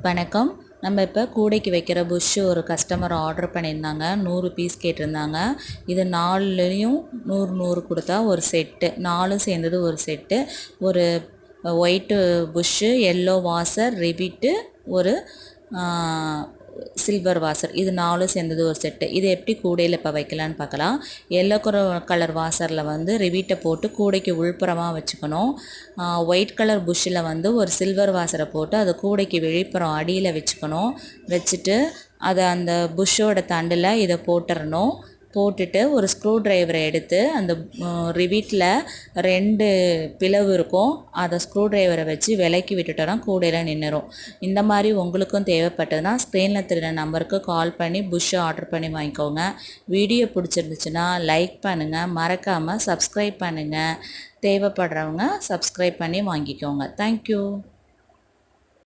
வணக்கம். நம்ம இப்போ கூடைக்கு வைக்கிற புஷ்ஷு ஒரு கஸ்டமர் ஆர்டர் பண்ணியிருந்தாங்க. 100 பீஸ் கேட்டிருந்தாங்க. இது 4லேயும் 100 100 கொடுத்தா ஒரு செட்டு, 4 சேர்ந்தது ஒரு செட்டு. ஒரு ஒயிட்டு புஷ்ஷு, எல்லோ வாசர், ரிபிட்டு, ஒரு சில்வர் வாசர், இது 4 சேர்ந்தது ஒரு செட்டு. இது எப்படி கூடையில் இப்போ வைக்கலான்னு பார்க்கலாம். எல்லோ கலர் வாசரில் வந்து ரிவீட்டை போட்டு கூடைக்கு உள்புறமாக வச்சுக்கணும். ஒயிட் கலர் புஷ்ஷில் வந்து ஒரு சில்வர் வாசரை போட்டு அதை கூடைக்கு வெளிப்புறம் அடியில் வச்சுக்கணும். வச்சுட்டு அதை அந்த புஷ்ஷோட தண்டில் இதை போட்டுறணும். போட்டுட்டு ஒரு ஸ்க்ரூ ட்ரைவரை எடுத்து அந்த ரிவீட்டில் 2 பிளவு இருக்கும், அதை ஸ்க்ரூ ட்ரைவரை வச்சு விலக்கி விட்டுட்டோன்னா கூடையில் நின்றுடும். இந்த மாதிரி உங்களுக்கும் தேவைப்பட்டதுன்னா ஸ்க்ரீனில் தெரிகிற நம்பருக்கு கால் பண்ணி புஷ்ஷை ஆர்டர் பண்ணி வாங்கிக்கோங்க. வீடியோ பிடிச்சிருந்துச்சுன்னா லைக் பண்ணுங்கள், மறக்காமல் சப்ஸ்கிரைப் பண்ணுங்கள். தேவைப்படுறவங்க சப்ஸ்கிரைப் பண்ணி வாங்கிக்கோங்க. தேங்க்யூ.